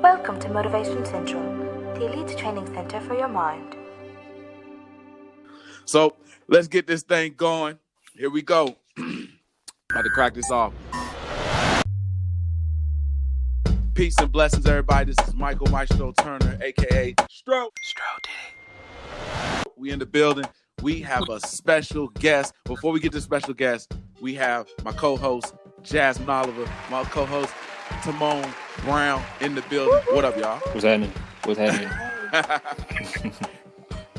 Welcome to Motivation Central, the elite training center for your mind. So let's get this thing going. Here we go. About to crack this off. Peace and blessings, everybody. This is Michael Maestro Turner, a.k.a. Stro did it. We in the building. We have a special guest. Before we get to the special guest, we have my co-host, Jasmine Oliver, my co-host, Timon Brown in the building. What up, y'all? What's happening?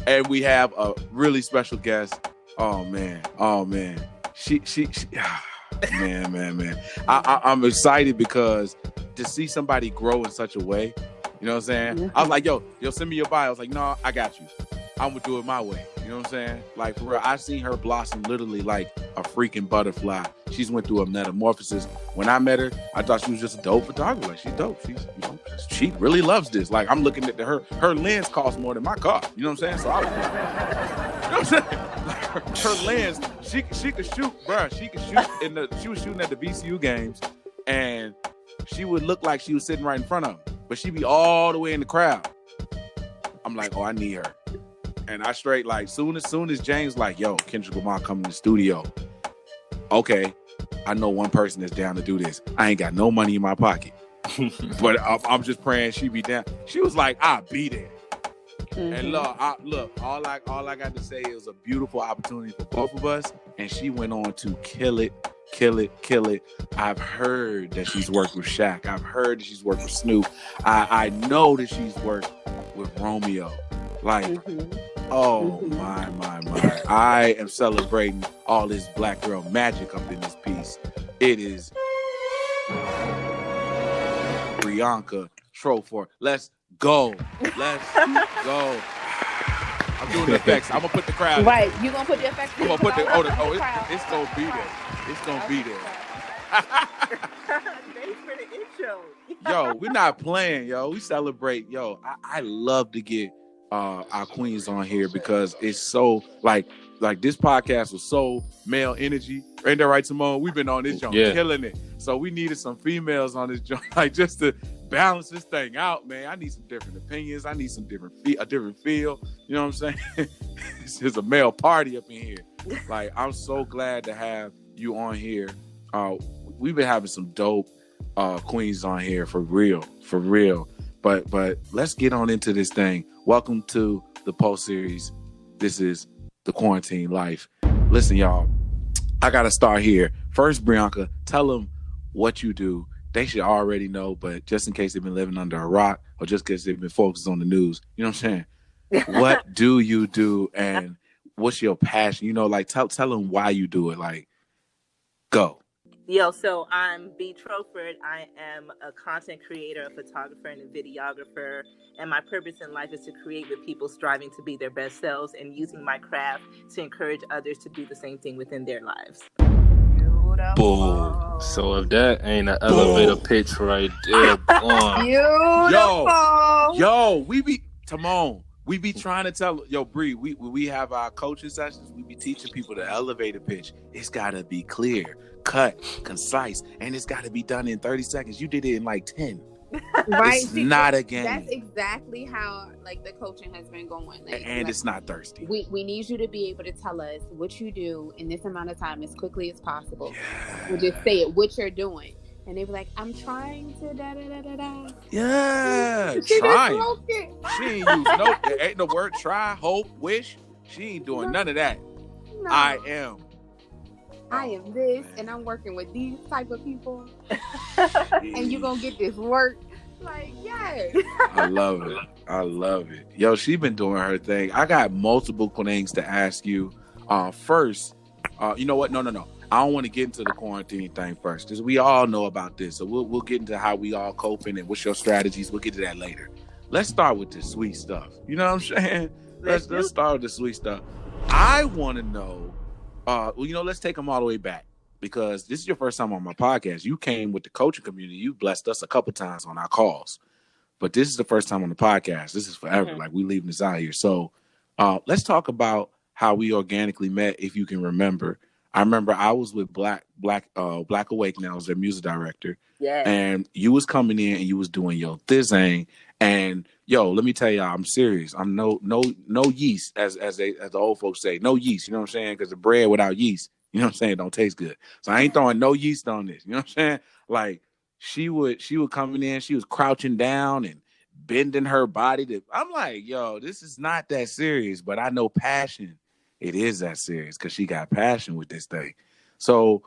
And we have a really special guest. Oh man. She man. I'm excited because to see somebody grow in such a way, you know what I'm saying? Mm-hmm. I was like, yo, send me your bio. I was like, no, I got you. I'm gonna do it my way. You know what I'm saying? Like, for real, I've seen her blossom literally like a freaking butterfly. She's went through a metamorphosis. When I met her, I thought she was just a dope photographer. Like, she's dope. She really loves this. Like, I'm looking at her lens costs more than my car. You know what I'm saying? So I was, you know what I'm saying? Like, her lens, she could shoot, bro. She could shoot she was shooting at the VCU games, and she would look like she was sitting right in front of them, but she'd be all the way in the crowd. I'm like, oh, I need her. And I straight, like, soon as James like, yo, Kendrick Lamar coming to the studio. Okay, I know one person that's down to do this. I ain't got no money in my pocket. But I'm just praying she be down. She was like, I'll be there. Mm-hmm. And look, all I got to say is a beautiful opportunity for both of us. And she went on to kill it. I've heard that she's worked with Shaq. I've heard that she's worked with Snoop. I know that she's worked with Romeo. Like, mm-hmm. Oh, my. I am celebrating all this black girl magic up in this piece. It is Bianca Trofor. Let's go. I'm doing the effects. I'm going to put the crowd. Right. You're going to put the effects. I'm going to put it's going to be there. It's going to be there. Thanks for the intro. Yo, we're not playing, yo. We celebrate. Yo, I love to get our queens on here because it's so like this podcast was so male energy. Ain't that right, Simone? We've been on this joint killing it. So we needed some females on this joint, like, just to balance this thing out, man. I need some different opinions. I need some a different feel. You know what I'm saying? It's just a male party up in here. Like, I'm so glad to have you on here. We've been having some dope queens on here for real. But let's get on into this thing. Welcome to the Pulse series. This is the Quarantine Life. Listen, y'all, I got to start here. First, Bianca, tell them what you do. They should already know, but just in case they've been living under a rock or just because they've been focused on the news, you know what I'm saying? What do you do and what's your passion? You know, like, tell them why you do it. Like, go. Yo, so I'm B. Troford. I am a content creator, a photographer, and a videographer. And my purpose in life is to create with people striving to be their best selves and using my craft to encourage others to do the same thing within their lives. Boom. So if that ain't an elevator pitch right there, boom. Beautiful. Yo, Timon, we be trying to tell, yo, Bree, we have our coaching sessions. We be teaching people the elevator pitch. It's got to be clear, cut, concise, and it's got to be done in 30 seconds. You did it in like 10. Right. It's not a game. That's exactly how, like, the coaching has been going. And it's not thirsty. We need you to be able to tell us what you do in this amount of time as quickly as possible. We'll just say it, what you're doing. And they be like, I'm trying to da-da-da-da-da. Yeah, trying. She ain't use ain't no word try, hope, wish. She ain't doing none of that. No. I am this, and I'm working with these type of people. And you gonna get this work. Like, yes. I love it. Yo, she been doing her thing. I got multiple things to ask you. First, you know what? No. I don't want to get into the quarantine thing first, because we all know about this. So we'll get into how we all coping and what's your strategies. We'll get to that later. Let's start with the sweet stuff. You know what I'm saying? Let's start with the sweet stuff. I want to know, let's take them all the way back, because this is your first time on my podcast. You came with the coaching community. You blessed us a couple times on our calls, but this is the first time on the podcast. This is forever. Mm-hmm. Like, we leaving this out here. So let's talk about how we organically met, if you can remember. I remember I was with Black Awakening. I was their music director. Yeah. And you was coming in and you was doing your thing. And yo, let me tell y'all, I'm serious. I'm no yeast, as the old folks say, no yeast. You know what I'm saying? Because the bread without yeast, you know what I'm saying, don't taste good. So I ain't throwing no yeast on this. You know what I'm saying? Like she would coming in, she was crouching down and bending her body to. I'm like, yo, this is not that serious, but I know passion. It is that serious because she got passion with this thing. So,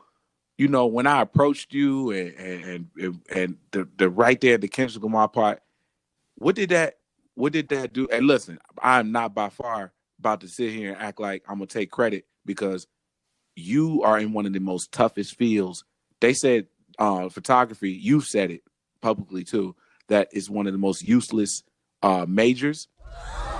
you know, when I approached you and the right there, the Kendrick Lamar part, what did that do? And listen, I'm not by far about to sit here and act like I'm gonna take credit because you are in one of the most toughest fields. They said photography, you said it publicly too, that is one of the most useless majors.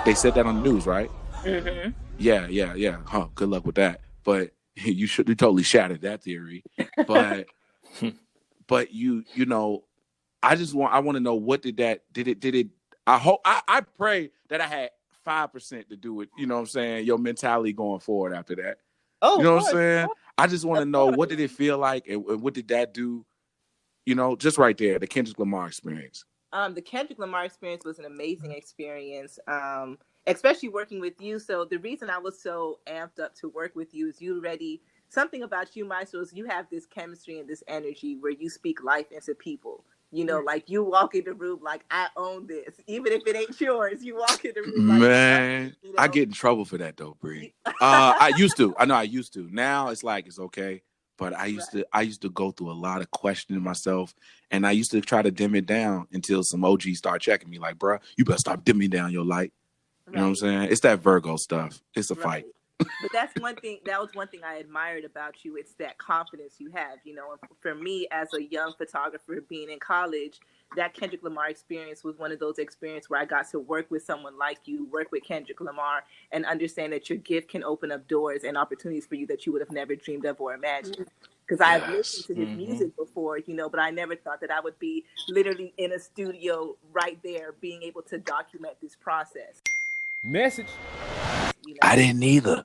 They said that on the news, right? Mm-hmm. Yeah. Huh, good luck with that. But you totally shattered that theory. But you know, I want to know, what did it I pray that I had 5% to do with, you know what I'm saying, your mentality going forward after that. Oh, you know what I'm saying? I just want to know, what did it feel like and what did that do? You know, just right there, the Kendrick Lamar experience. The Kendrick Lamar experience was an amazing experience, especially working with you. So the reason I was so amped up to work with you is something about you, Maestro, is you have this chemistry and this energy where you speak life into people. You know, like you walk in the room like, I own this. Even if it ain't yours, you walk in the room like, man, you know? I get in trouble for that though, Bree. I used to. I know I used to. Now it's like, it's okay. But I used to go through a lot of questioning myself, and I used to try to dim it down until some OGs start checking me, like, bro, you better stop dimming down your light. You know what I'm saying? It's that Virgo stuff. It's a fight. But that's one thing. That was one thing I admired about you. It's that confidence you have. You know, and for me as a young photographer, being in college, that Kendrick Lamar experience was one of those experiences where I got to work with someone like you, work with Kendrick Lamar, and understand that your gift can open up doors and opportunities for you that you would have never dreamed of or imagined. Because I've listened to his music before, you know, but I never thought that I would be literally in a studio right there, being able to document this process. Message. You know? I didn't either.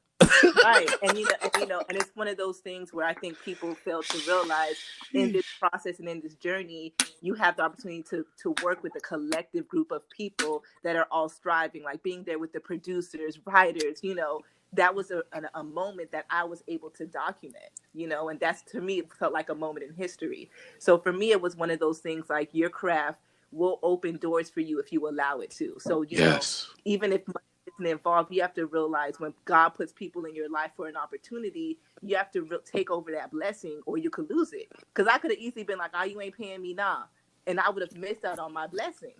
Right. And it's one of those things where I think people fail to realize in this process and in this journey, you have the opportunity to work with a collective group of people that are all striving, like being there with the producers, writers, you know. That was a moment that I was able to document, you know, and that's, to me, it felt like a moment in history. So for me, it was one of those things like your craft will open doors for you if you allow it to. So, you know, even if money isn't involved, you have to realize when God puts people in your life for an opportunity, you have to take over that blessing or you could lose it. Because I could have easily been like, oh, you ain't paying me now. And I would have missed out on my blessing.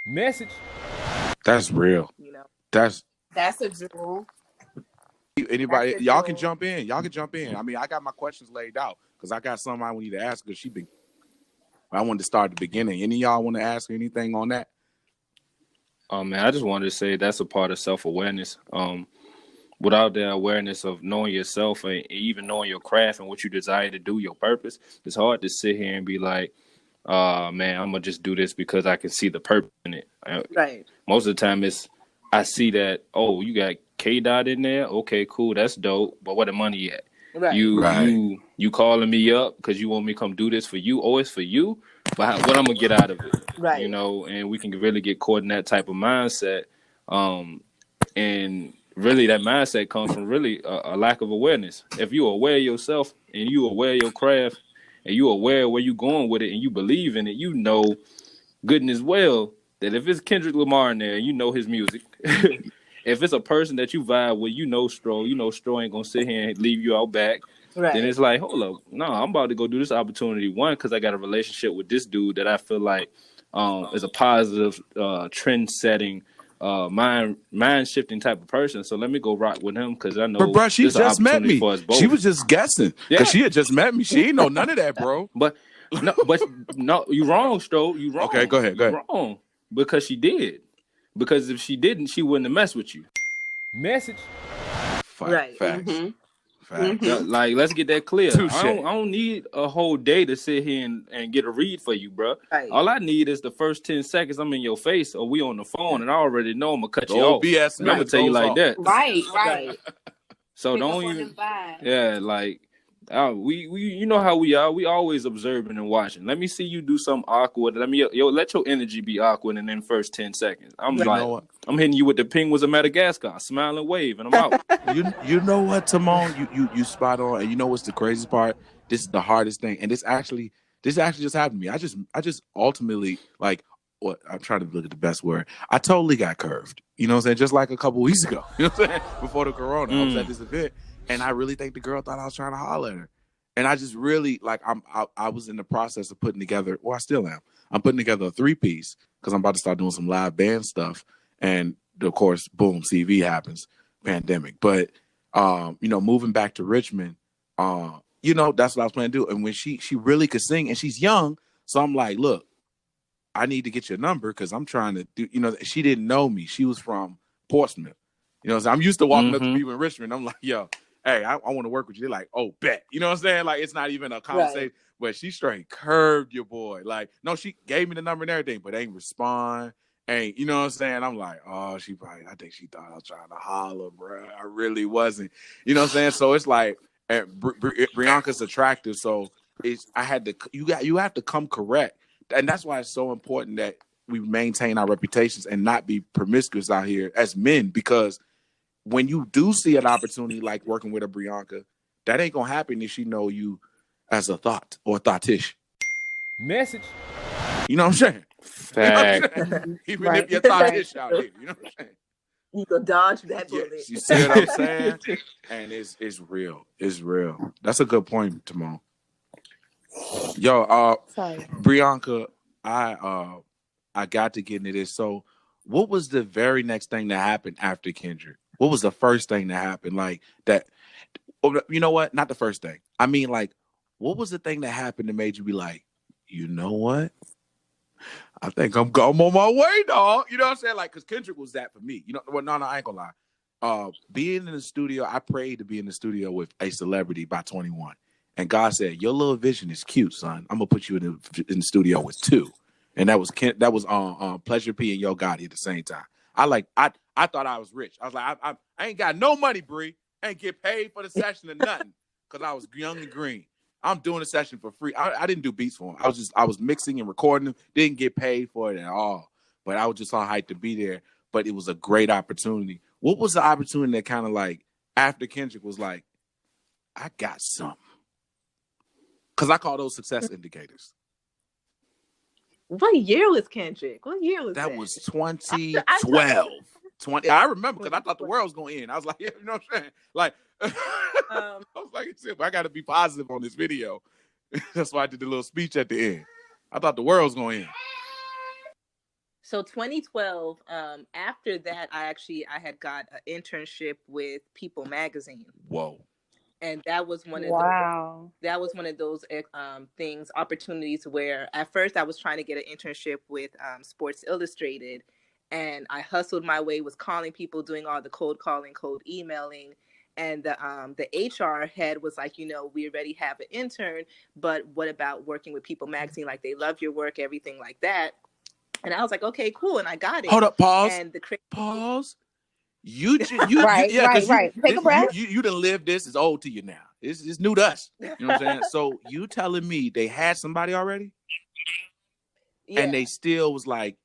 Message. That's real. You know, that's a jewel. Anybody, y'all can jump in. I mean, I got my questions laid out because I got something I need to ask her. I wanted to start at the beginning. Any of y'all want to ask her anything on that? Man, I just wanted to say that's a part of self-awareness. Without the awareness of knowing yourself and even knowing your craft and what you desire to do, your purpose, it's hard to sit here and be like, man, I'm going to just do this because I can see the purpose in it. Right. Most of the time I see that, oh, you got K-Dot in there? Okay, cool, that's dope. But where the money at? Right. You calling me up because you want me to come do this for you? Oh, it's for you? But what I'm going to get out of it? Right. You know, and we can really get caught in that type of mindset. And really that mindset comes from really a lack of awareness. If you're aware of yourself and you're aware of your craft and you're aware of where you're going with it and you believe in it, you know good and as well that if it's Kendrick Lamar in there and you know his music, if it's a person that you vibe with, you know Stro ain't going to sit here and leave you out back. Right. Then it's like, hold up, no, I'm about to go do this opportunity. One, because I got a relationship with this dude that I feel like is a positive, trend-setting, mind-shifting type of person. So let me go rock with him because I know. But bro, she just met me. She was just guessing because she had just met me. She ain't know none of that, bro. But no, you wrong, Stro. You wrong. Okay, go ahead. Wrong because she did. Because if she didn't, she wouldn't have messed with you. Message. Right. Facts. Mm-hmm. Like, let's get that clear. I don't need a whole day to sit here and get a read for you, bro. Right. All I need is the first 10 seconds I'm in your face or we on the phone and I already know I'm going to cut you off. BS, I'm going to tell you like that. Right. So don't even, like, We you know how we are. We always observing and watching. Let me see you do something awkward. Let your energy be awkward in the first 10 seconds. I'm You like, know what? I'm hitting you with the penguins of Madagascar, smile and wave, and I'm out. You know what, Timon? You spot on. And you know what's the craziest part? This is the hardest thing. And this actually just happened to me. I just ultimately, like, what I'm trying to look at the best word. I totally got curved. You know what I'm saying? Just like a couple weeks ago. You know what I'm saying? Before the corona. I was at this event and I really think the girl thought I was trying to holler at her. And I just really, like, I was in the process of putting together, well, I still am. I'm putting together a 3-piece because I'm about to start doing some live band stuff. And of course, boom, CV happens, pandemic. But moving back to Richmond, that's what I was planning to do. And when she really could sing, and she's young, so I'm like, look, I need to get your number because I'm trying to do. She didn't know me. She was from Portsmouth. So I'm used to walking up to people in Richmond. I'm like, yo, hey, I want to work with you. They're like, oh, bet. You know what I'm saying? Like, it's not even a conversation. Right. But she straight curved your boy. Like, no, she gave me the number and everything, but ain't respond. Ain't, you know what I'm saying? I'm like, oh, I think she thought I was trying to holler, bro. I really wasn't. You know what I'm saying? So it's like, Brianca's attractive. So you have to come correct. And that's why it's so important that we maintain our reputations and not be promiscuous out here as men, because when you do see an opportunity like working with a Brianca, that ain't gonna happen if she know you as a thought or thoughtish. Message. You know what I'm saying? Fact. You know what I'm saying? Even if you're thoughtish out here, you know what I'm saying? You can dodge that bullet. You see what I'm saying? And it's real. It's real. That's a good point, Timon. Yo, Brianca, I got to get into this. So, what was the very next thing that happened after Kendrick? What was the first thing that happened? Like that? You know what? Not the first thing. I mean, like, what was the thing that happened that made you be like, you know what? I think I'm on my way, dog. You know what I'm saying? Like, because Kendrick was that for me. Well, no, I ain't gonna lie. Being in the studio, I prayed to be in the studio with a celebrity by 21. And God said, your little vision is cute, son. I'm gonna put you in the studio with 2. And that was Pleasure P and Yo Gotti at the same time. I thought I was rich. I was like, I ain't got no money, Bree. I ain't get paid for the session or nothing, because I was young and green. I'm doing a session for free. I didn't do beats for him. I was mixing and recording them. Didn't get paid for it at all. But I was just on hype to be there. But it was a great opportunity. What was the opportunity that kind of like after Kendrick was like, I got something? Because I call those success indicators. What year was Kendrick? What year was that? That was 2012. 20. I remember because I thought the world was going to end. I was like, yeah, you know what I'm saying? Like, I was like, I got to be positive on this video. That's why I did the little speech at the end. I thought the world was going to end. So 2012, after that, I had got an internship with People magazine. Whoa. And that was one of those things, opportunities where at first I was trying to get an internship with Sports Illustrated, and I hustled my way, was calling people, doing all the cold calling, cold emailing, and the HR head was like, we already have an intern, but what about working with People magazine? Like, they love your work, everything like that. And I was like, okay, cool, and I got it. Hold up, pause. And pause. Right. Take a breath. You done lived this. It's old to you now. It's new to us. You know what I'm saying? So you telling me they had somebody already? Yeah. And they still was like,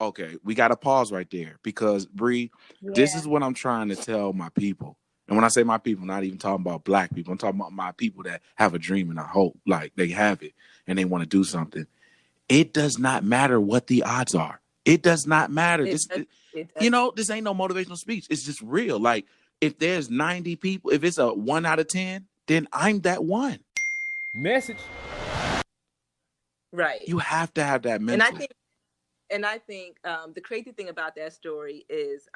okay, we got to pause right there, because Bree, this is what I'm trying to tell my people. And when I say my people, I'm not even talking about black people. I'm talking about my people that have a dream and a hope, like they have it and they want to do something. It does not matter what the odds are. It does not matter. This ain't no motivational speech. It's just real. Like, if there's 90 people, if it's a 1 out of 10, then I'm that one. Message. Right. You have to have that mental. And I think the crazy thing about that story is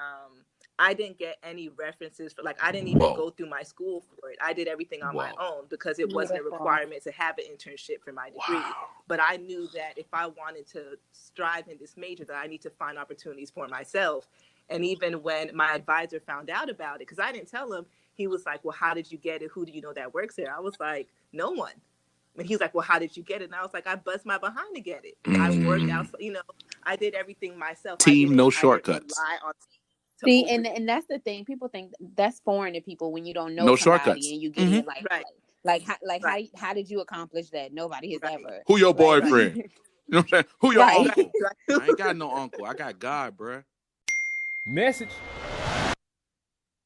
I didn't get any references for, I didn't even go through my school for it. I did everything on my own because it wasn't a requirement to have an internship for my degree. Wow. But I knew that if I wanted to strive in this major, that I need to find opportunities for myself. And even when my advisor found out about it, because I didn't tell him, he was like, well, how did you get it? Who do you know that works there? I was like, no one. And he was like, well, how did you get it? And I was like, I bust my behind to get it. I worked out, I did everything myself. Team, no shortcuts. See, and that's the thing. People think that's foreign to people when you don't know no somebody shortcuts. and you get in like Right. How did you accomplish that? Nobody has Right. ever. Who your Like, boyfriend? You know what I'm saying? Who your Right. uncle? I ain't got no uncle. I got God, bruh. Message.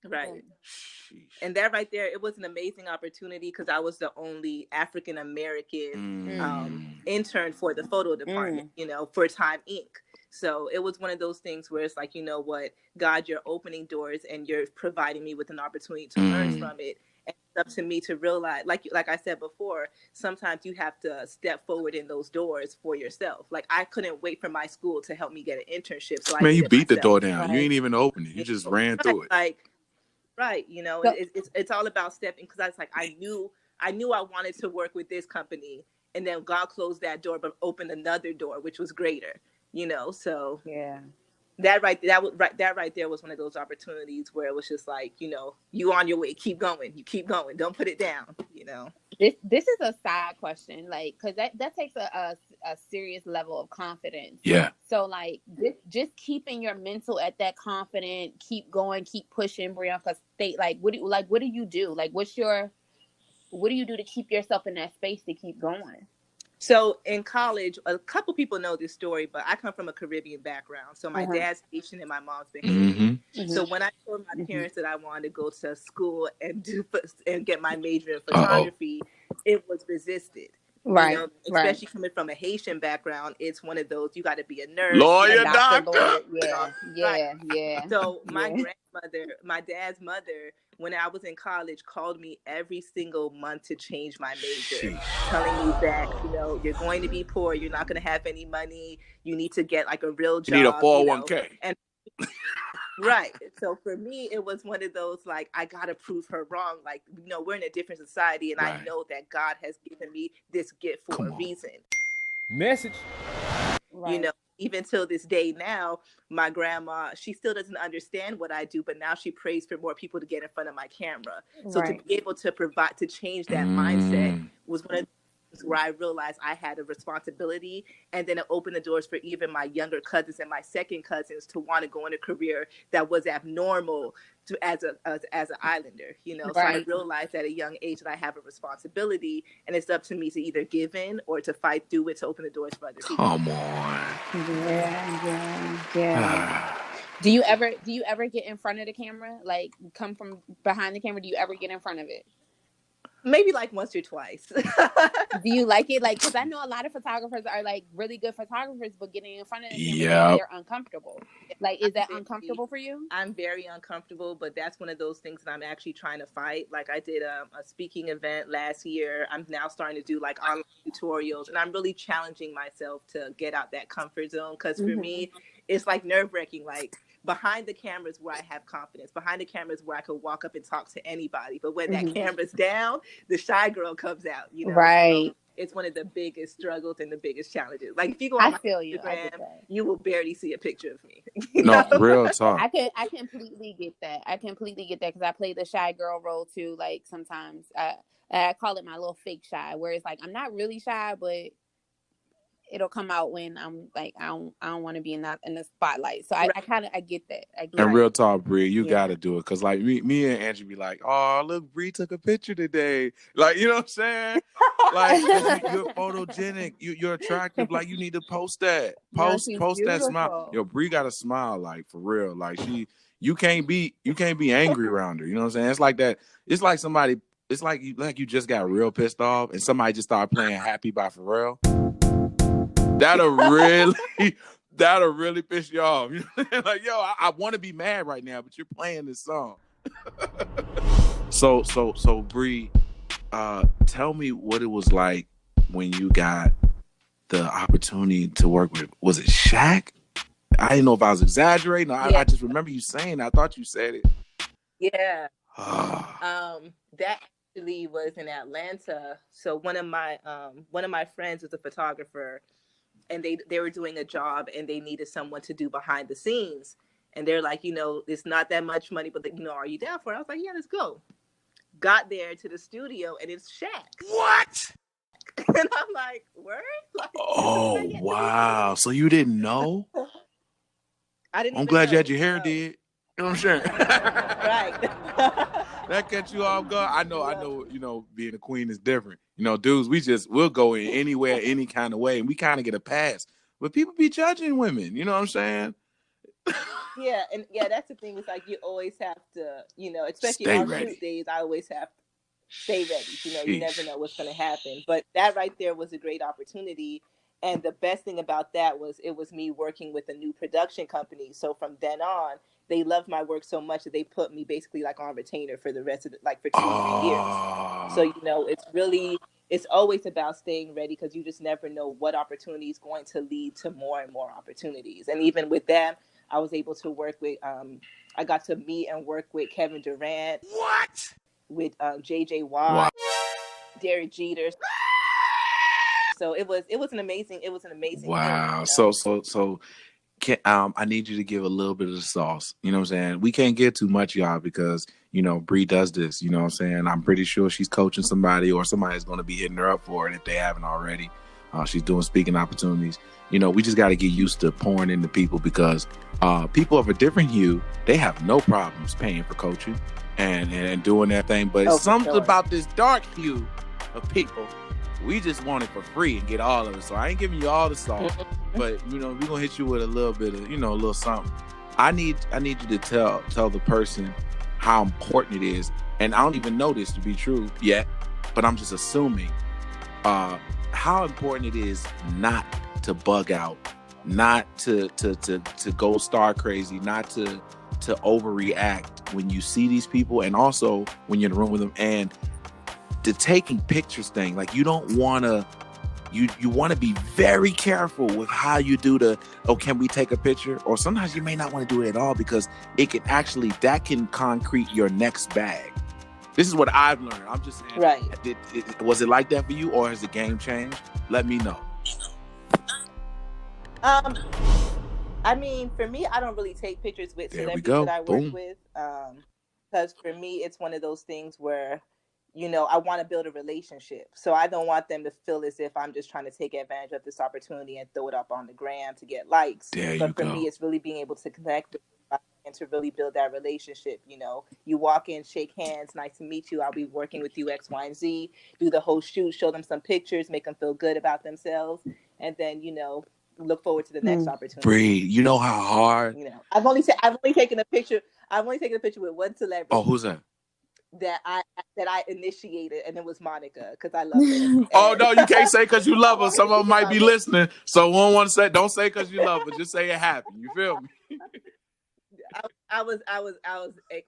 Right. Sheesh. And that right there, it was an amazing opportunity because I was the only African American intern for the photo department, for Time Inc. So it was one of those things where it's like, you know what, God, you're opening doors and you're providing me with an opportunity to learn from it. And it's up to me to realize, like I said before, sometimes you have to step forward in those doors for yourself. Like I couldn't wait for my school to help me get an internship, so I Man, did you it beat the door myself. down. You ain't even open it. You just ran through it. Right. So- It's all about stepping, because I was like, I knew I wanted to work with this company, and then God closed that door, but opened another door, which was greater, so yeah. that right there was one of those opportunities where it was just like, you on your way, keep going, don't put it down. This is a side question, like, because that takes a serious level of confidence. Yeah. So like just keeping your mental at that confident, keep going, keep pushing, Brianna. State, like, what do you do? Like, what do you do to keep yourself in that space to keep going? So in college, a couple people know this story, but I come from a Caribbean background. So my dad's Haitian and my mom's Bahamian. So when I told my parents that I wanted to go to school and get my major in photography, it was resisted. Right. Especially coming from a Haitian background, it's one of those, you got to be a nurse, lawyer, a doctor. Lawyer. Yeah. So my grandmother, my dad's mother, when I was in college, called me every single month to change my major, telling me that, you're going to be poor, you're not going to have any money, you need to get like a real job. You need a 401k. And right. So for me, it was one of those, like, I got to prove her wrong. Like, we're in a different society, and I know that God has given me this gift for a reason. Message. Right. Even till this day now, my grandma, she still doesn't understand what I do, but now she prays for more people to get in front of my camera. So to be able to provide, to change that mindset was one of the things where I realized I had a responsibility, and then it opened the doors for even my younger cousins and my second cousins to want to go in a career that was abnormal as an islander, So I realized at a young age that I have a responsibility, and it's up to me to either give in or to fight through it to open the doors for other people. Come on. Yeah. Do you ever get in front of the camera? Like, come from behind the camera? Do you ever get in front of it? Maybe like once or twice. Do you like it? Like, because I know a lot of photographers are like really good photographers, but getting in front of the camera, they're uncomfortable. Like, is that uncomfortable for you? I'm very uncomfortable, but that's one of those things that I'm actually trying to fight. Like, I did a speaking event last year. I'm now starting to do like online tutorials, and I'm really challenging myself to get out that comfort zone, because for me, it's like nerve-wracking. Like, behind the cameras where I have confidence, behind the cameras where I could walk up and talk to anybody. But when that camera's down, the shy girl comes out, Right. So it's one of the biggest struggles and the biggest challenges. Like, if you go on my Instagram, you will barely see a picture of me. No, real talk. I completely get that. Because I play the shy girl role too. Like, sometimes I call it my little fake shy, where it's like I'm not really shy, but it'll come out when I'm like, I don't want to be in the spotlight. So I get that. And real talk, Bree, you got to do it. Because like me and Angie be like, oh, look, Bree took a picture today. Like, you know what I'm saying? Like, you're photogenic. You're attractive. Like, you need to post that. Post that smile. Yo, Bree got a smile, like, for real. Like, you can't be angry around her. You know what I'm saying? It's like that. It's like somebody, it's like you just got real pissed off and somebody just started playing Happy by Pharrell. That'll really piss you off. You know? Like, yo, I want to be mad right now, but you're playing this song. So Bree, tell me what it was like when you got the opportunity to work with. Was it Shaq? I didn't know if I was exaggerating. I just remember you saying. I thought you said it. Yeah. That actually was in Atlanta. So one of my friends was a photographer, and they were doing a job and they needed someone to do behind the scenes. And they're like, it's not that much money, but are you down for it? I was like, yeah, let's go. Got there to the studio and it's Shaq. What? And I'm like, word? Like, oh, wow. So you didn't know? I didn't. I'm glad you had your hair did. You know what I'm saying? Right. That catch you off guard. I know, you know, being a queen is different. You know, dudes, we'll go in anywhere, any kind of way, and we kind of get a pass. But people be judging women, you know what I'm saying? Yeah, and that's the thing. It's like you always have to, you know, especially Stay on ready. shoot days, I always have to stay ready. You know, you never Sheesh. know what's going to happen. But that right there was a great opportunity. And the best thing about that was it was me working with a new production company. So from then on, they loved my work so much that they put me basically like on retainer for the rest of like for 2-3 years. So, you know, it's always about staying ready because you just never know what opportunity is going to lead to more and more opportunities. And even with that, I was able to work with, I got to meet and work with Kevin Durant. What? With JJ Watt, Derek Jeter. So it was an amazing wow. Thing, you know? So I need you to give a little bit of the sauce. You know what I'm saying? We can't get too much, y'all, because, you know, Bree does this. You know what I'm saying? I'm pretty sure she's coaching somebody or somebody's going to be hitting her up for it if they haven't already. She's doing speaking opportunities. You know, we just got to get used to pouring into people because people of a different hue, they have no problems paying for coaching and doing that thing. But it's something about this dark hue of people. We just want it for free and get all of it. So I ain't giving you all the sauce, but, you know, we're going to hit you with a little bit of, you know, a little something. I need you to tell the person how important it is. And I don't even know this to be true yet, but I'm just assuming how important it is not to bug out, not to go star crazy, not to overreact when you see these people, and also when you're in the room with them, and the taking pictures thing. Like, you don't want to, you want to be very careful with how you do can we take a picture? Or sometimes you may not want to do it at all because it can actually, that can concrete your next bag. This is what I've learned. I'm just saying, right. Was it like that for you, or has the game changed? Let me know. I mean, for me, I don't really take pictures with celebrities that I work with. Because for me, it's one of those things where, you know, I want to build a relationship. So I don't want them to feel as if I'm just trying to take advantage of this opportunity and throw it up on the gram to get likes. But for me, it's really being able to connect with them and to really build that relationship. You know, you walk in, shake hands, nice to meet you. I'll be working with you, X, Y, and Z. Do the whole shoot, show them some pictures, make them feel good about themselves. And then, you know, look forward to the next opportunity. Bree, you know how hard. You know, I've only taken a picture with one celebrity. Oh, who's that? That I initiated, and it was Monica, because I love her. Oh no, you can't say because you love her. Some of them might be listening, so one want to say, don't say because you love her. Just say it happened. You feel me? I was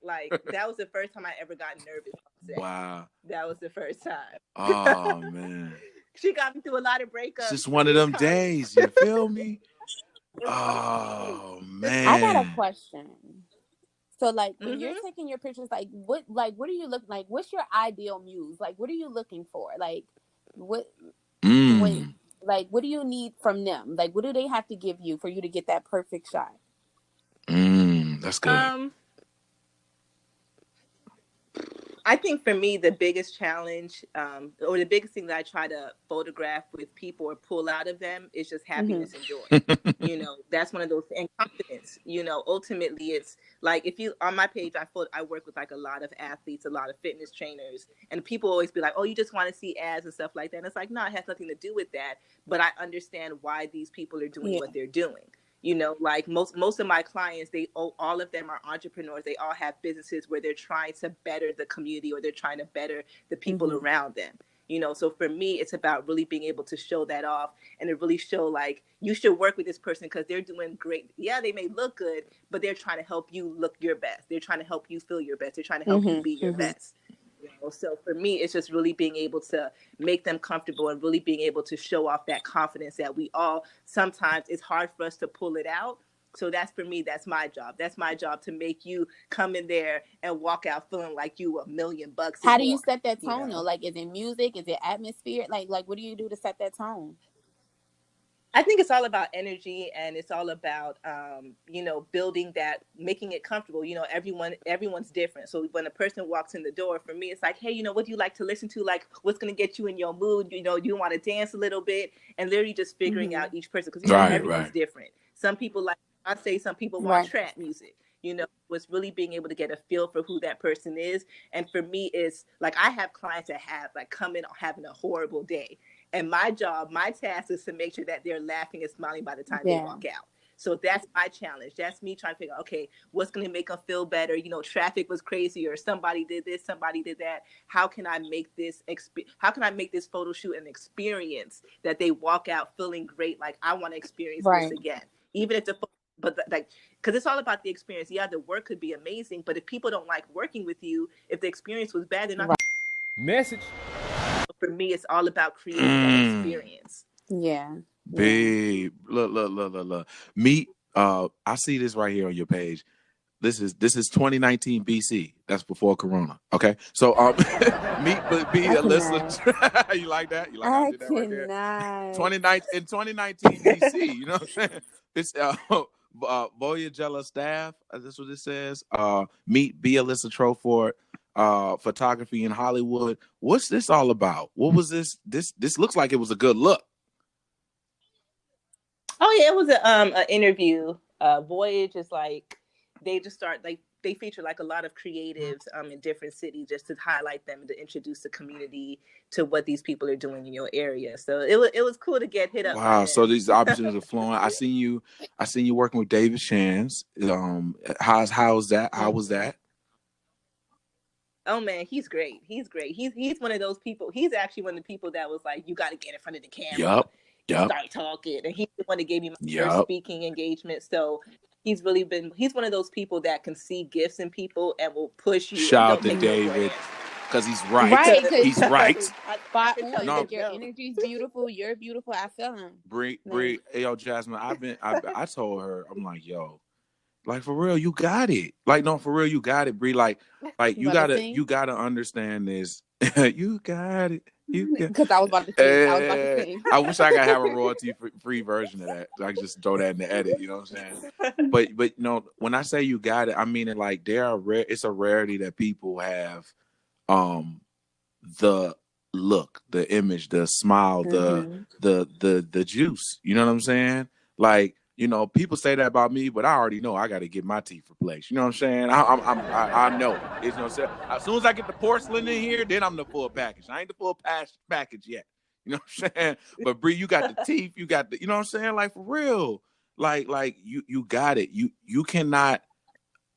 like, that was the first time I ever got nervous. Wow, that was the first time. Oh man, she got me through a lot of breakups. It's just one of them days. You feel me? Oh man, I got a question. So, like, when you're taking your pictures, what do you look like? What's your ideal muse? Like, what are you looking for? Like, what do you need from them? Like, what do they have to give you for you to get that perfect shot? That's good. I think for me, the biggest challenge, or the biggest thing that I try to photograph with people or pull out of them is just happiness and joy. You know, that's one of those, and confidence. You know, ultimately, it's like, if you, on my page, I work with like a lot of athletes, a lot of fitness trainers, and people always be like, oh, you just want to see ads and stuff like that. And it's like, no, it has nothing to do with that. But I understand why these people are doing what they're doing. You know, like most of my clients, all of them are entrepreneurs. They all have businesses where they're trying to better the community, or they're trying to better the people around them. You know, so for me, it's about really being able to show that off, and to really show, like, you should work with this person because they're doing great. Yeah, they may look good, but they're trying to help you look your best. They're trying to help you feel your best. They're trying to help you be your best. You know, so for me, it's just really being able to make them comfortable and really being able to show off that confidence that we all, sometimes it's hard for us to pull it out. So that's, for me, that's my job. That's my job, to make you come in there and walk out feeling like you $1 million. How do you set that tone though? Like, is it music? Is it atmosphere? Like what do you do to set that tone? I think it's all about energy, and it's all about, you know, building that, making it comfortable. You know, everyone's different. So when a person walks in the door, for me, it's like, hey, you know, what do you like to listen to? Like, what's going to get you in your mood? You know, do you want to dance a little bit? And literally just figuring out each person, because, you know, everyone's different. Some people, like I say, some people want trap music. You know, was really being able to get a feel for who that person is. And for me, it's like I have clients that have like come in having a horrible day. And my job, my task is to make sure that they're laughing and smiling by the time they walk out. So that's my challenge. That's me trying to figure out, okay, what's going to make them feel better? You know, traffic was crazy, or somebody did this, somebody did that. How can I make this photo shoot an experience that they walk out feeling great? Like, I want to experience this again, even if because it's all about the experience. Yeah, the work could be amazing, but if people don't like working with you, if the experience was bad, they're not. Message. For me, it's all about creating an experience. Yeah. Babe, look. Meet. I see this right here on your page. This is 2019 BC. That's before Corona. Okay, so meet Alyssa. You like that? You like how I did that right there? 2019 BC. You know what I'm saying? It's Voyagella staff. That's what it says. Meet B. Alyssa Trofort. Photography in Hollywood. What's this all about? What was this? This looks like it was a good look. Oh yeah, it was an interview. Voyage is like they just start like they feature like a lot of creatives in different cities just to highlight them and to introduce the community to what these people are doing in your area. So it was cool to get hit up. Wow! So these opportunities are flowing. I seen you working with David Shands. How's that? How was that? Oh man, he's great. He's one of those people. He's actually one of the people that was like, you got to get in front of the camera. Start talking, and he's the one that gave me my first speaking engagement. So he's one of those people that can see gifts in people and will push you. Shout out to David, because he's right. He's right. Spot on. No. Your energy's beautiful. You're beautiful. I feel him. Bree, yo, Jasmine, I told her, I'm like, yo, like for real, you got it. Like, no, for real, you got it, Bree. Like you gotta understand this. You got it. Because I was about to sing. I wish I could have a royalty free version of that. I could just throw that in the edit. You know what I'm saying? But you know, when I say you got it, I mean it like it's a rarity that people have the look, the image, the smile, the juice. You know what I'm saying? Like, you know, people say that about me, but I already know I got to get my teeth replaced. You know what I'm saying? I know. It's no saying. As soon as I get the porcelain in here, then I'm the full package. I ain't the full package yet. You know what I'm saying? But Bree, you got the teeth. You got the. You know what I'm saying? Like for real. Like you got it. You cannot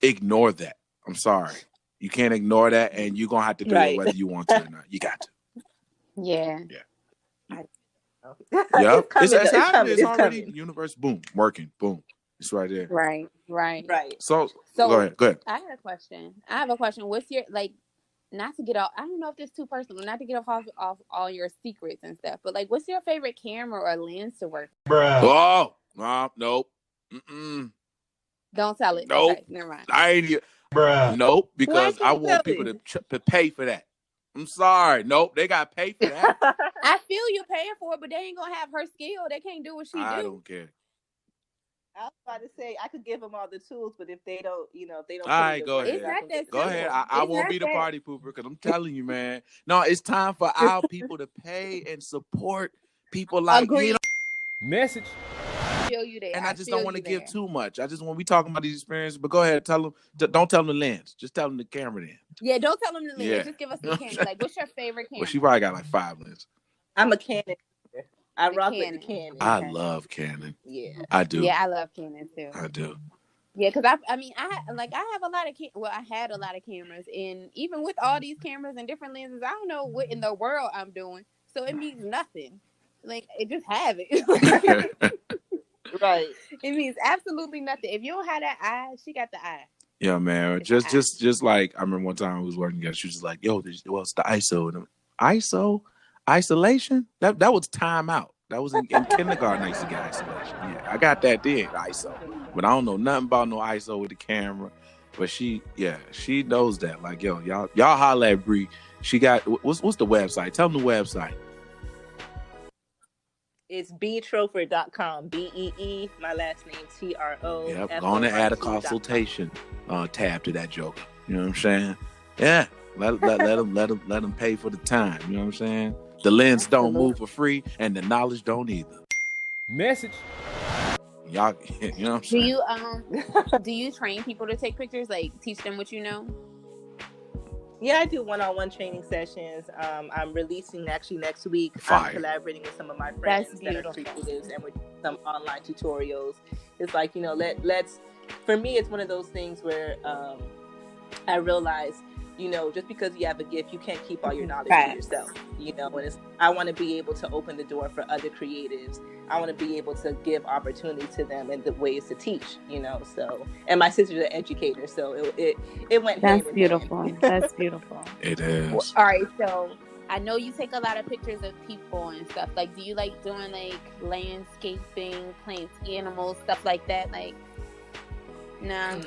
ignore that. I'm sorry. You can't ignore that, and you're gonna have to do it whether you want to or not. You got to. Yeah. Yep. It's happening. It's already the universe. Boom. Working. Boom. It's right there. Right. So go ahead. I have a question. What's your not to get off, I don't know if this is too personal, not to get off all your secrets and stuff, but like, what's your favorite camera or lens to work with? Oh, nope. Don't tell it. Nope. Okay, never mind. I ain't. Nope, because I want people to pay for that. I'm sorry. Nope, they got to pay for that. I feel you're paying for it, but they ain't going to have her skill. They can't do what she do. I don't care. I was about to say I could give them all the tools, but if they don't, all right, go ahead. Go ahead. I won't be the party pooper because I'm telling you, man. No, it's time for our people to pay and support people like you. Message. Feel you there. And I just don't want to give too much. I just want to be talking about these experiences. But go ahead, tell them. Don't tell them the lens. Just tell them the camera then. Yeah, don't tell them the lens. Yeah. Just give us the camera. Like, what's your favorite camera? Well, she probably got like 5 lenses. I'm a Canon. I rock with the Canon. I love Canon. Yeah, I do. Yeah, I love Canon too. I do. Yeah, because I have a lot of I had a lot of cameras, and even with all these cameras and different lenses, I don't know what in the world I'm doing. So it means nothing. Like, it just have it. Right. It means absolutely nothing. If you don't have that eye, she got the eye. Yeah, man. Just like I remember one time I was working together, she was like, "Yo, it's the ISO." And ISO isolation. That was timeout. That was in kindergarten. I used to get isolation. Yeah, I got that then ISO, but I don't know nothing about no ISO with the camera. But she knows that. Like, yo, y'all holla at Bree. She got what's the website? Tell them the website. It's beetroford.com. BEE, my last name TRO. Yep, go on and add a consultation tab to that joke. You know what I'm saying? Yeah, let them pay for the time. You know what I'm saying? The lens don't move for free, and the knowledge don't either. Message. Y'all, you know what I'm Do saying? you train people to take pictures? Like teach them what you know? Yeah, I do one-on-one training sessions. I'm releasing actually next week. Fire. I'm collaborating with some of my That's friends that are beautiful. creatives, and we're doing some online tutorials. It's like, you know, let's. For me, it's one of those things where I realize, you know, just because you have a gift, you can't keep all your knowledge to yourself. You know, and I want to be able to open the door for other creatives. I want to be able to give opportunity to them and the ways to teach. You know, so, and my sister's an educator, so it went. That's hand in beautiful. hand. That's beautiful. It is. Well, all right, so I know you take a lot of pictures of people and stuff. Like, do you like doing like landscaping, plants, animals, stuff like that? Like, nah.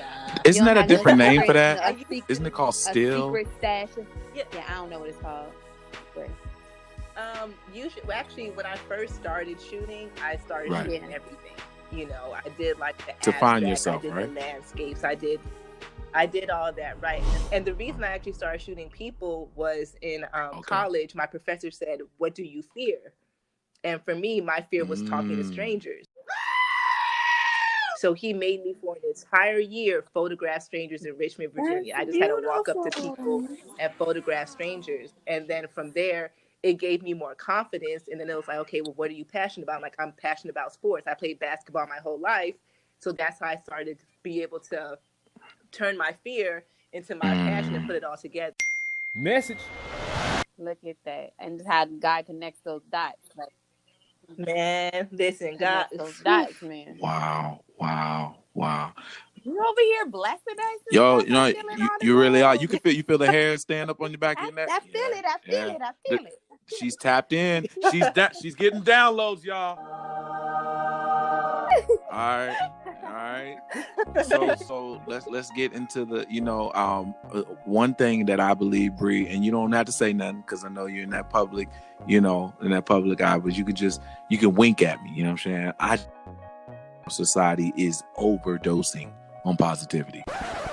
Isn't that a different name for that? No, Isn't it called still? A secret stash. Yeah, I don't know what it's called. But usually, actually, when I first started shooting, I started Right. shooting everything. You know, I did like the To find abstract, yourself, I did right? the landscapes, I did all that, right? And the reason I actually started shooting people was in college. My professor said, "What do you fear?" And for me, my fear was talking to strangers. So he made me for an entire year photograph strangers in Richmond, Virginia. I just had to walk up to people and photograph strangers. And then from there, it gave me more confidence. And then it was like, okay, well, what are you passionate about? I'm like, I'm passionate about sports. I played basketball my whole life. So that's how I started to be able to turn my fear into my passion and put it all together. Message. look at that, and just how God connects those dots. Like, Man, listen, God. those dots, man. Wow. You over here blessing us? Yo, you know, you really are. You feel the hair stand up on your back of your neck. I feel it. She's tapped in. She's getting downloads, y'all. All right. So let's get into the, you know, one thing that I believe, Bree, and you don't have to say nothing because I know you're in that public, you know, in that public eye, but you can wink at me. You know what I'm saying? Society is overdosing on positivity.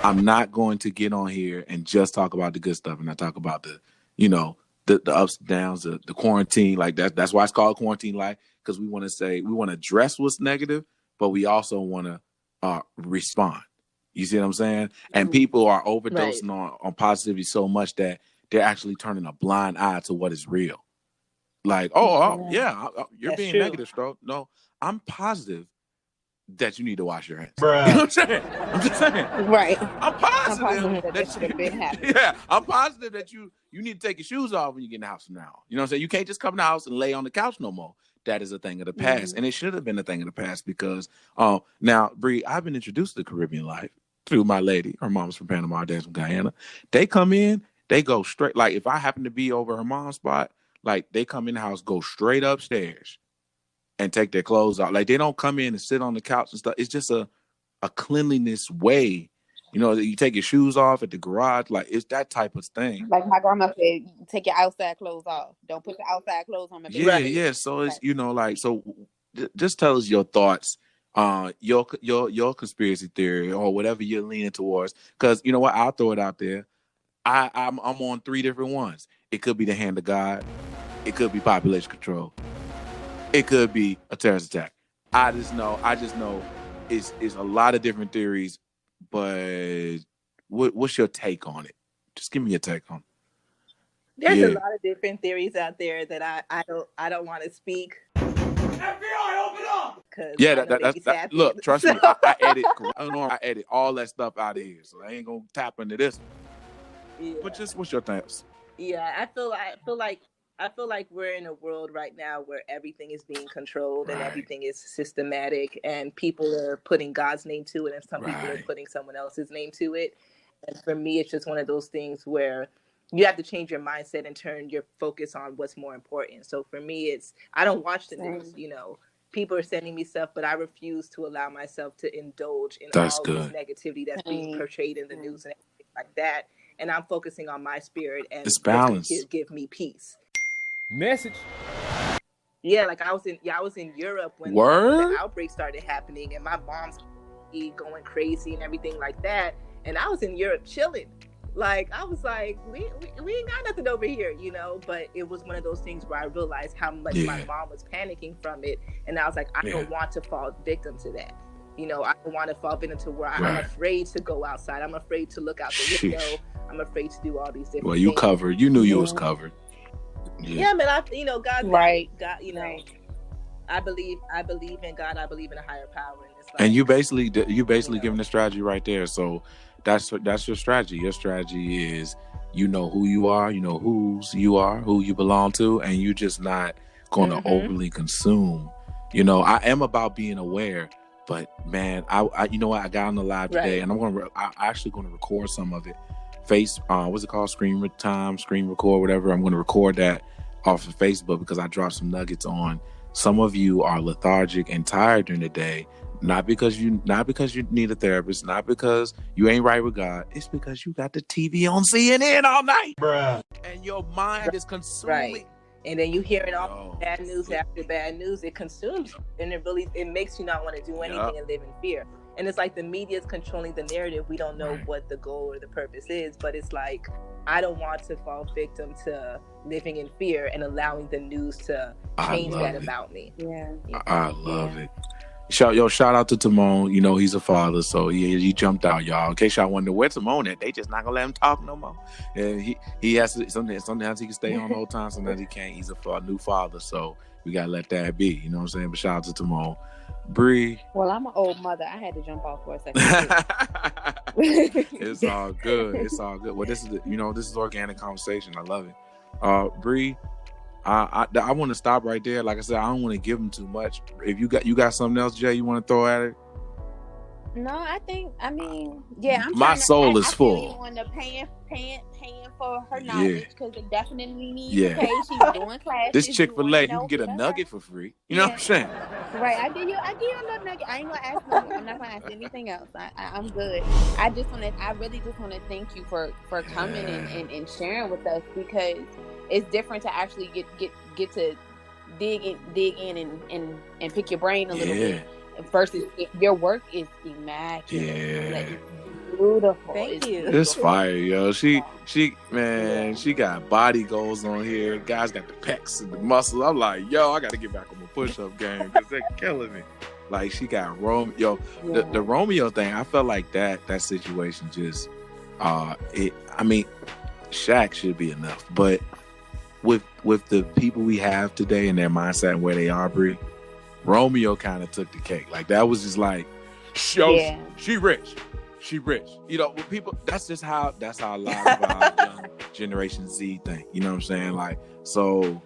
I'm not going to get on here and just talk about the good stuff and not talk about the, you know, the ups and downs, the quarantine, like that. That's why it's called quarantine life, because we want to address what's negative, but we also want to respond. You see what I'm saying? And people are overdosing on positivity so much that they're actually turning a blind eye to what is real. Like, you're being negative, Stroke. No, I'm positive that you need to wash your hands. Bruh. You know what I'm saying? I'm just saying. Right. I'm positive that this should have been happening. Yeah, I'm positive that you need to take your shoes off when you get in the house from now. You know what I'm saying? You can't just come in the house and lay on the couch no more. That is a thing of the past. And it should have been a thing of the past because now, Bree, I've been introduced to Caribbean life through my lady. Her mom's from Panama, her dad's from Guyana. They come in, they go straight. Like if I happen to be over her mom's spot, like they come in the house, go straight upstairs and take their clothes off. Like they don't come in and sit on the couch and stuff. It's just a cleanliness way. You know, you take your shoes off at the garage. Like it's that type of thing. Like my grandma said, take your outside clothes off. Don't put your outside clothes on. Yeah. So it's, you know, like, so just tell us your thoughts, your conspiracy theory or whatever you're leaning towards. Because you know what, I'll throw it out there. I'm on 3 different ones. It could be the hand of God. It could be population control. It could be a terrorist attack. I just know it's a lot of different theories, but what's your take on it? Just give me your take on it. There's a lot of different theories out there that I don't want to speak. FBI, open up! Yeah, that's look, trust me, I edit all that stuff out of here, so I ain't gonna tap into this. Yeah. But just what's your thoughts? Yeah, I feel like we're in a world right now where everything is being controlled and everything is systematic, and people are putting God's name to it, and some people are putting someone else's name to it. And for me, it's just one of those things where you have to change your mindset and turn your focus on what's more important. So for me, I don't watch the news, you know. People are sending me stuff, but I refuse to allow myself to indulge in this negativity that's being portrayed in the news and everything like that. And I'm focusing on my spirit and it's balance. Give me peace. Message. Yeah, like I was in Europe when the outbreak started happening, and my mom's going crazy and everything like that. And I was in Europe chilling, Like, I was like, we ain't got nothing over here, you know. But it was one of those things where I realized how much my mom was panicking from it, and I was like, I don't want to fall victim to that. You know, I don't want to fall victim to where I'm afraid to go outside. I'm afraid to look out the window. I'm afraid to do all these different Well, you things. covered. You knew you was covered. Yeah, man. God, Right. God, you know, I believe in God. I believe in a higher power. And it's like, And you basically giving the strategy right there. So that's your strategy. Your strategy is, you know who you are, you know whose you are, who you belong to, and you just not going to overly consume. You know, I am about being aware, but man, I you know what, I got on the live today, and I'm actually going to record some of it. What's it called? Screen record, whatever. I'm going to record that off of Facebook because I dropped some nuggets on. Some of you are lethargic and tired during the day, not because you need a therapist, not because you ain't right with God. It's because you got the TV on CNN all night, bruh, and your mind is consuming. Right. And then you hearing all bad news after bad news. It consumes you, and it makes you not want to do anything and live in fear. And it's like the media is controlling the narrative. We don't know what the goal or the purpose is, but it's like, I don't want to fall victim to living in fear and allowing the news to change that about me. Yeah. I love it. Shout out to Timon. You know, he's a father, so he jumped out, y'all. In case y'all wonder where Timon at, they just not gonna let him talk no more. And he has to, sometimes he can stay on the whole time, sometimes he can't. He's a new father, so we gotta let that be. You know what I'm saying? But shout out to Timon. Bree. Well, I'm an old mother. I had to jump off for a second. It's all good. It's all good. Well, this is organic conversation. I love it. Bree, I want to stop right there. Like I said, I don't want to give them too much. If you got something else, Jay, you want to throw at it? No, My soul is full. Want to paying for her knowledge because it definitely needs to pay. She's doing classes. This Chick-fil-A, you can get a nugget for free. You know what I'm saying? Right. I give you a little nugget. I ain't gonna ask no. I'm not gonna ask anything else. I'm good. I really just want to thank you for coming and sharing with us, because it's different to actually get to dig in and pick your brain a little bit. Versus your work is immaculate. Like, beautiful. Thank you. It's fire, yo. She got body goals on here. Guys got the pecs and the muscles. I'm like, yo, I got to get back on my push-up game because they're killing me. Like, she got Romeo. The Romeo thing, I felt like that situation just, Shaq should be enough. But with the people we have today and their mindset and where they are, Brie, Romeo kind of took the cake. Like, that was just like, she rich. You know, people, that's how a lot of our young Generation Z think. You know what I'm saying? Like, so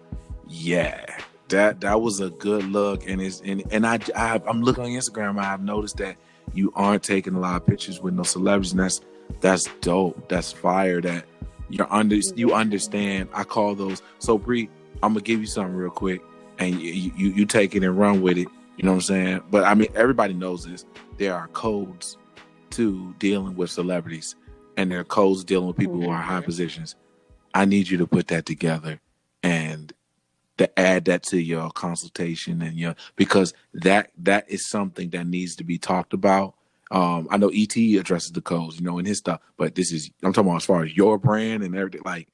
yeah, that was a good look. And I'm looking on Instagram. I've noticed that you aren't taking a lot of pictures with no celebrities, and that's dope. That's fire. That you understand. I call those. So Bree, I'm gonna give you something real quick. And you take it and run with it, you know what I'm saying? But I mean, everybody knows this. There are codes to dealing with celebrities, and there are codes dealing with people who are in high positions. I need you to put that together and to add that to your consultation and because that is something that needs to be talked about. I know ET addresses the codes, in his stuff, but I'm talking about as far as your brand and everything. Like,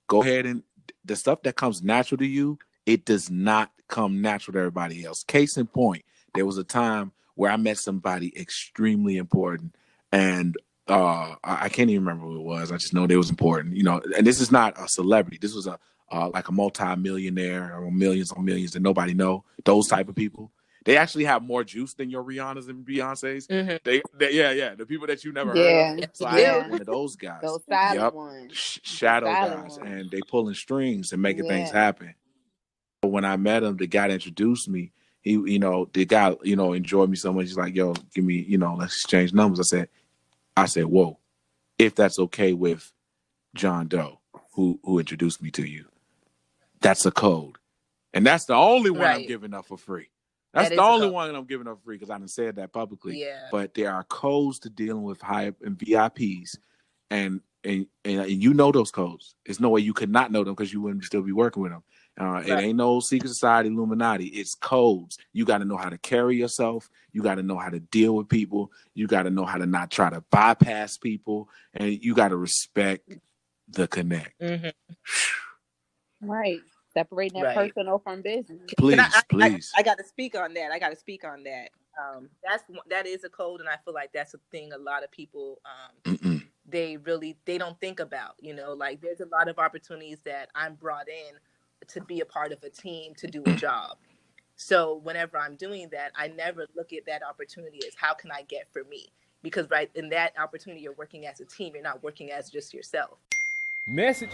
go ahead and the stuff that comes natural to you, it does not come natural to everybody else. Case in point, there was a time where I met somebody extremely important, and I can't even remember who it was. I just know they was important, and this is not a celebrity. This was like a multi-millionaire or millions on millions that nobody know. Those type of people. They actually have more juice than your Rihanna's and Beyonce's. Mm-hmm. They the people that you never heard of. So I met one of those guys. Those silent ones. Shadow guys. And they pulling strings and making things happen. When I met him, the guy that introduced me, the guy, enjoyed me so much. He's like, yo, give me, let's exchange numbers. I said, whoa, if that's okay with John Doe, who introduced me to you, that's a code. And that's the only one I'm giving up for free. That's the only one I'm giving up for free because I done said that publicly. Yeah. But there are codes to dealing with high and VIPs, and you know those codes. There's no way you could not know them because you wouldn't still be working with them. It ain't no secret society, Illuminati. It's codes. You got to know how to carry yourself. You got to know how to deal with people. You got to know how to not try to bypass people, and you got to respect the connect. Right. Separating that personal from business. Please. I got to speak on that. That is a code, and I feel like that's a thing a lot of people they don't think about. You know, like there's a lot of opportunities that I'm brought in to be a part of a team to do a job. So whenever I'm doing that, I never look at that opportunity as how can I get for me? Because right in that opportunity, you're working as a team. You're not working as just yourself. Message.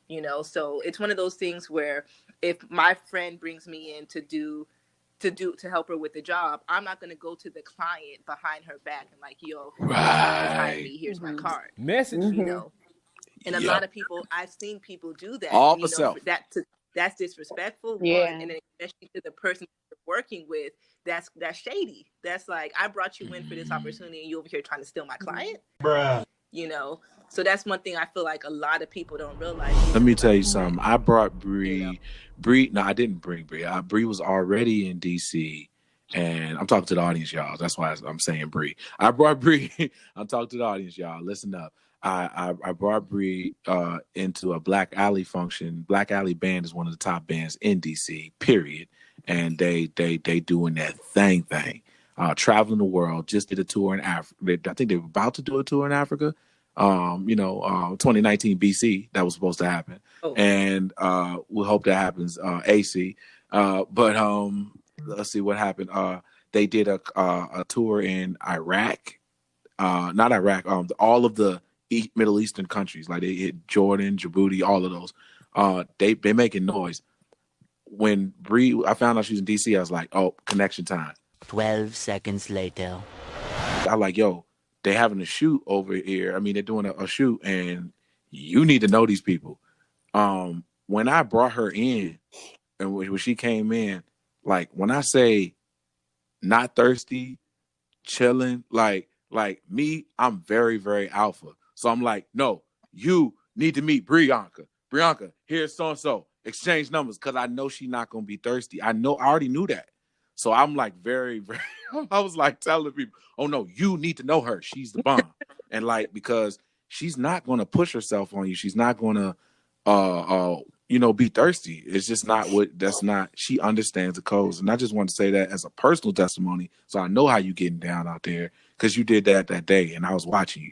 You know, so it's one of those things where if my friend brings me in to help her with the job, I'm not going to go to the client behind her back and like, yo, behind me, here's my card. Message. You know, and a lot of people, I've seen people do that. All and, for self. That's disrespectful. Yeah. One, and then especially to the person you're working with, that's shady. That's like, I brought you in for this opportunity and you over here trying to steal my client. Bruh. You know, so that's one thing I feel like a lot of people don't realize. Let me tell you something. I brought Bree. No, I didn't bring Bree. Bree was already in DC, and I'm talking to the audience, y'all. That's why I'm saying Bree. I brought Bree. I'm talking to the audience, y'all. Listen up. I brought Bree into a Black Alley function. Black Alley band is one of the top bands in DC. Period. And they doing that thing. Traveling the world. Just did a tour in Africa. I think they were about to do a tour in Africa. 2019 BC, that was supposed to happen. And we hope that happens AC. But let's see what happened. They did a tour in Iraq. Not Iraq, all of the Middle Eastern countries. Like they hit Jordan, Djibouti, all of those. They making noise. When I found out she was in DC, I was like, oh, connection time. 12 seconds later. I'm like, yo, they having a shoot over here. I mean, they're doing a shoot, and you need to know these people. When I brought her in, and when she came in, like when I say not thirsty, chilling, like me, I'm very, very alpha. So I'm like, no, you need to meet Brianka. Brianka, here's so-and-so. Exchange numbers, because I know she's not going to be thirsty. I already knew that. So I'm like very, very, I was like telling people, oh no, you need to know her. She's the bomb. And like, because she's not going to push herself on you. She's not going to, be thirsty. It's just not she understands the codes. And I just want to say that as a personal testimony. So I know how you getting down out there, because you did that day and I was watching you.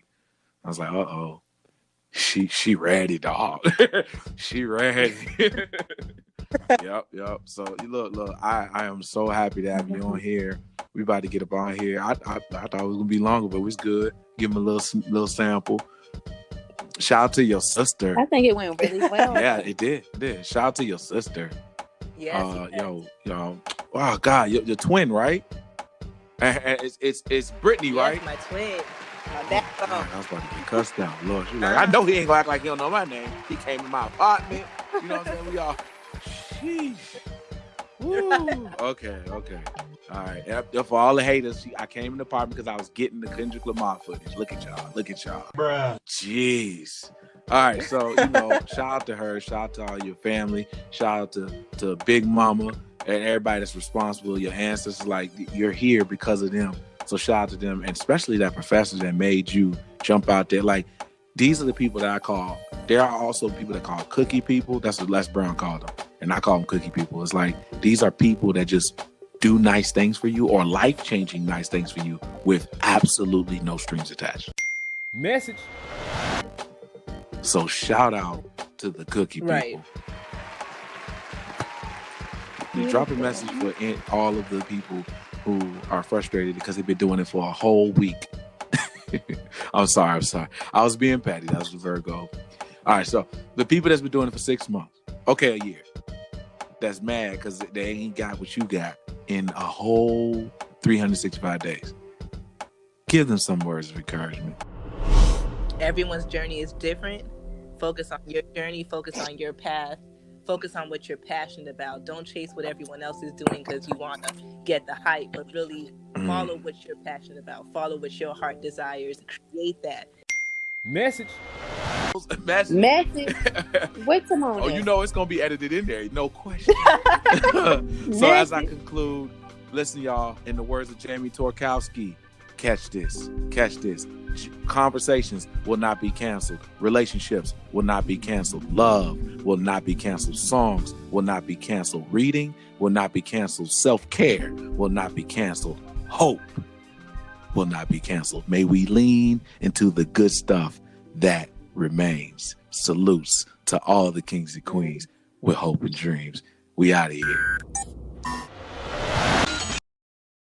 I was like, uh-oh, she ready, dog. She ready. Yep. So look, I am so happy to have you on here. We about to get up on here. I thought it was gonna be longer, but it was good. Give him a little sample. Shout out to your sister. I think it went really well. Yeah, it did. Shout out to your sister. Yes. Yo. Oh God, your twin, right? And it's Brittany, Yes, right? my twin. I was about to get cussed out. Lord, she's like, I know he ain't gonna act like he don't know my name. He came to my apartment. You know what I'm saying? We all. Sheesh. Woo. Okay. All right. Yep, for all the haters, I came in the apartment because I was getting the Kendrick Lamar footage. Look at y'all. Bruh. Jeez. All right. So, shout out to her. Shout out to all your family. Shout out to Big Mama and everybody that's responsible. Your ancestors, like, you're here because of them. So shout out to them, and especially that professor that made you jump out there. Like, these are the people that I call. There are also people that call cookie people. That's what Les Brown called them. And I call them cookie people. It's like, these are people that just do nice things for you, or life-changing nice things for you, with absolutely no strings attached. Message. So shout out to the cookie people. Right. You drop a message for all of the people who are frustrated because they've been doing it for a whole week. I'm sorry. I was being petty. That was the Virgo. All right, so the people that's been doing it for 6 months, okay, a year, that's mad because they ain't got what you got in a whole 365 days. Give them some words of encouragement. Everyone's journey is different. Focus on your journey. Focus on your path. Focus on what you're passionate about. Don't chase what everyone else is doing because you want to get the hype, but really follow what you're passionate about. Follow what your heart desires. Create that. Message. Message. Wait a moment. Oh, you know it's gonna be edited in there, no question. So as I conclude, listen, y'all. In the words of Jamie Torkowski, catch this. Conversations will not be canceled. Relationships will not be canceled. Love will not be canceled. Songs will not be canceled. Reading will not be canceled. Self-care will not be canceled. Hope will not be canceled. May we lean into the good stuff that remains. Salutes to all the kings and queens with hope and dreams. We out of here.